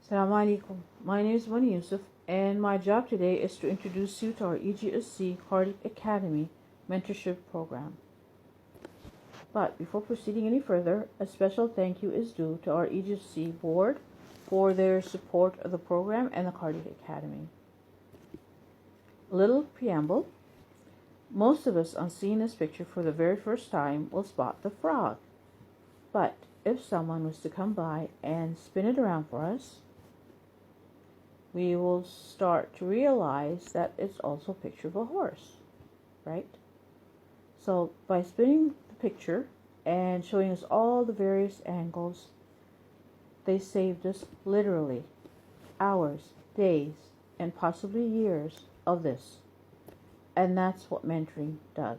Assalamu alaikum. My name is Mani Yusuf, and my job today is to introduce you to our EgSC Cardiac Academy Mentorship Program. But before proceeding any further, a special thank you is due to our EgSC board for their support of the program and the Cardiac Academy. A little preamble. Most of us on seeing this picture for the very first time will spot the frog. But if someone was to come by and spin it around for us, we will start to realize that it's also a picture of a horse, right? So by spinning the picture and showing us all the various angles, they saved us literally hours, days, and possibly years of this. And that's what mentoring does.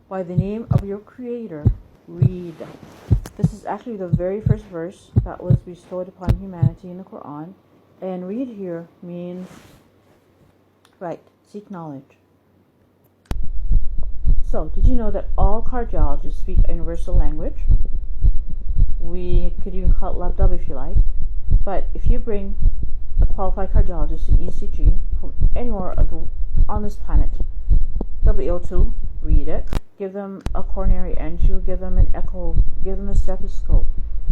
By the name of your creator, read. This is actually the very first verse that was bestowed upon humanity in the Quran. And read here means, right, seek knowledge. So, did you know that all cardiologists speak a universal language? We could even call it labdub if you like. But if you bring a qualified cardiologist in ECG from anywhere on this planet, they'll be able to read it, give them a coronary angio, give them an echo, give them a stethoscope.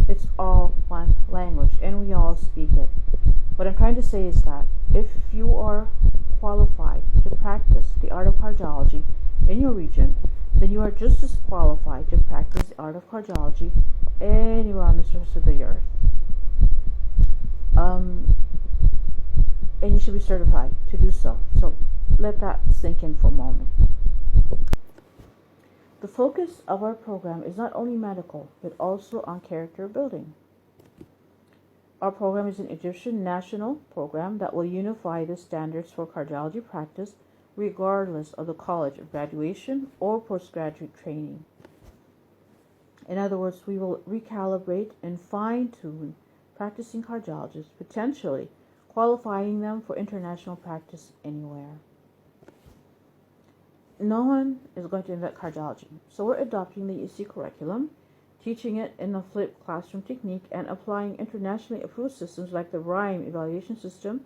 It's all one language, and we all speak it. What I'm trying to say is that if you are qualified to practice the art of cardiology in your region, then you are just as qualified to practice the art of cardiology anywhere on the surface of the earth. And you should be certified to do so. So let that sink in for a moment. The focus of our program is not only medical, but also on character building. Our program is an Egyptian national program that will unify the standards for cardiology practice regardless of the college of graduation or postgraduate training. In other words, we will recalibrate and fine-tune practicing cardiologists, potentially qualifying them for international practice anywhere. No one is going to invent cardiology, so we're adopting the EC curriculum, teaching it in a flipped classroom technique, and applying internationally approved systems like the RIME evaluation system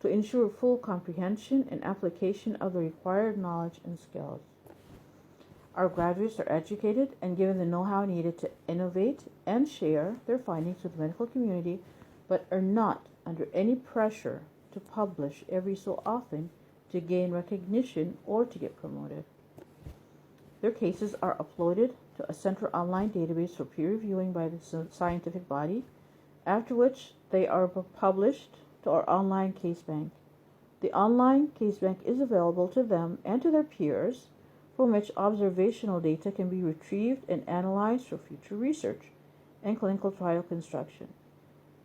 to ensure full comprehension and application of the required knowledge and skills. Our graduates are educated and given the know-how needed to innovate and share their findings with the medical community, but are not under any pressure to publish every so often to gain recognition or to get promoted. Their cases are uploaded to a central online database for peer reviewing by the scientific body, after which they are published to our online case bank. The online case bank is available to them and to their peers, from which observational data can be retrieved and analyzed for future research and clinical trial construction.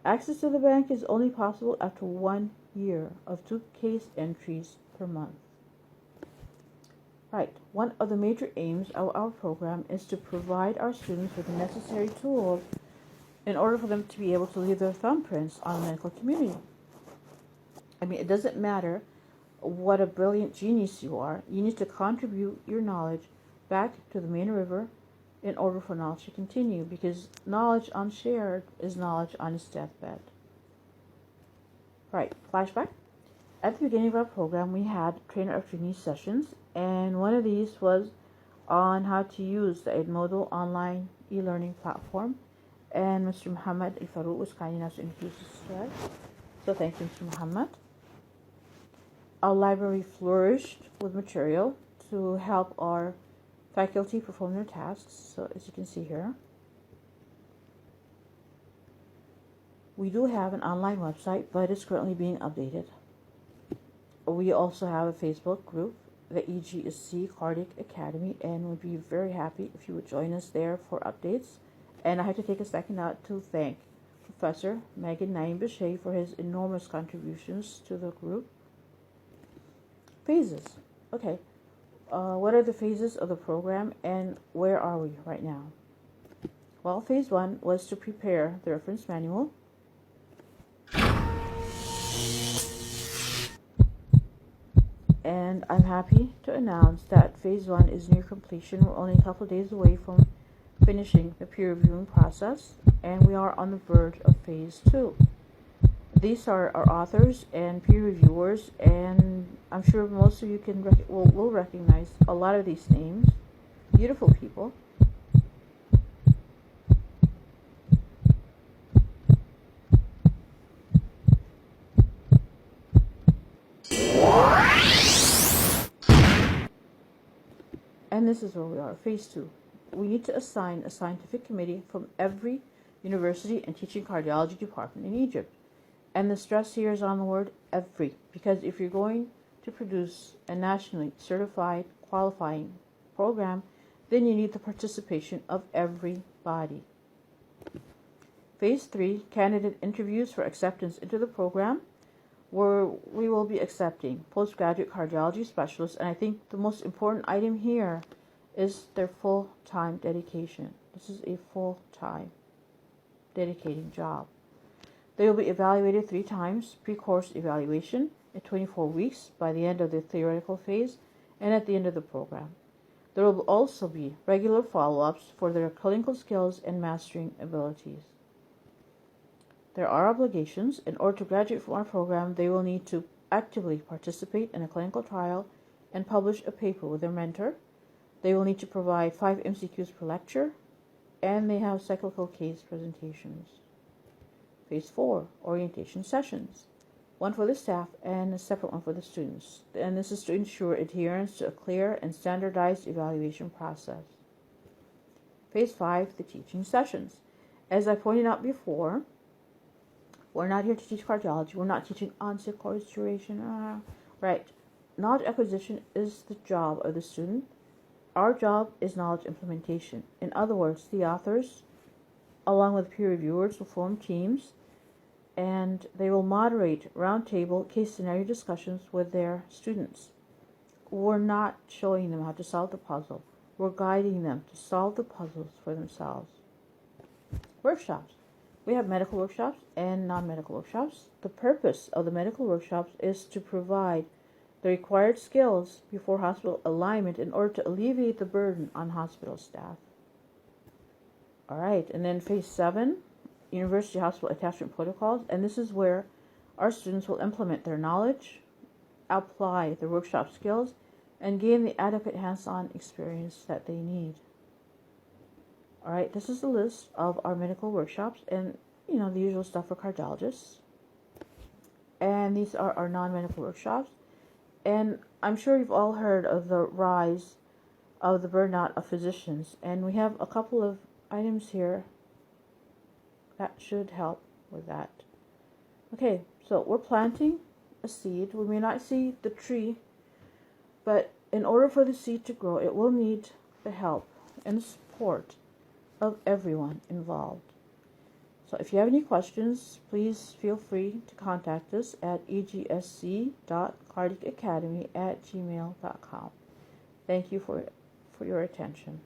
Access to the bank is only possible after 1 year of 2 case entries per month. Right, one of the major aims of our program is to provide our students with the necessary tools in order for them to be able to leave their thumbprints on the medical community. I mean, it doesn't matter what a brilliant genius you are, you need to contribute your knowledge back to the main river in order for knowledge to continue, because knowledge unshared is knowledge on its deathbed. Right, flashback. At the beginning of our program, we had trainer of trainee sessions, and one of these was on how to use the Edmodo online e-learning platform, and Mr. Muhammad Al-Farouk was kind enough to introduce us to us. So thank you, Mr. Muhammad. Our library flourished with material to help our faculty perform their tasks. So as you can see here, we do have an online website, but it's currently being updated. We also have a Facebook group, the EgSC Cardiac Academy, and we'd be very happy if you would join us there for updates. And I have to take a second out to thank Professor Megan Naim Bichet for his enormous contributions to the group. Phases. Okay. What are the phases of the program, and where are we right now? Well, phase 1 was to prepare the reference manual. And I'm happy to announce that phase 1 is near completion. We're only a couple of days away from finishing the peer reviewing process, and we are on the verge of phase 2. These are our authors and peer reviewers, and I'm sure most of you will recognize a lot of these names. Beautiful people. And this is where we are, phase 2. We need to assign a scientific committee from every university and teaching cardiology department in Egypt. And the stress here is on the word every, because if you're going to produce a nationally certified qualifying program, then you need the participation of everybody. Phase 3, candidate interviews for acceptance into the program, where we will be accepting postgraduate cardiology specialists, and I think the most important item here is their full-time dedication. This is a full-time dedicating job. They will be evaluated 3 times, pre-course evaluation at 24 weeks by the end of the theoretical phase and at the end of the program. There will also be regular follow-ups for their clinical skills and mastering abilities. There are obligations. In order to graduate from our program, they will need to actively participate in a clinical trial and publish a paper with their mentor. They will need to provide 5 MCQs per lecture, and they have cyclical case presentations. Phase 4, orientation sessions. One for the staff and a separate one for the students. And this is to ensure adherence to a clear and standardized evaluation process. Phase 5, the teaching sessions. As I pointed out before, we're not here to teach cardiology. We're not teaching onset, course duration. Right. Knowledge acquisition is the job of the student. Our job is knowledge implementation. In other words, the authors, along with peer reviewers, will form teams, and they will moderate roundtable case scenario discussions with their students. We're not showing them how to solve the puzzle. We're guiding them to solve the puzzles for themselves. Workshops. We have medical workshops and non-medical workshops. The purpose of the medical workshops is to provide the required skills before hospital alignment in order to alleviate the burden on hospital staff. All right, and then phase 7, university hospital attachment protocols, and this is where our students will implement their knowledge, apply their workshop skills, and gain the adequate hands-on experience that they need. All right, this is the list of our medical workshops, and the usual stuff for cardiologists. And these are our non-medical workshops. And I'm sure you've all heard of the rise of the burnout of physicians, and we have a couple of items here that should help with that. Okay, so we're planting a seed. We may not see the tree, but in order for the seed to grow, it will need the help and the support of everyone involved. So if you have any questions, please feel free to contact us at EgSC.cardiacacademy@gmail.com. Thank you for your attention.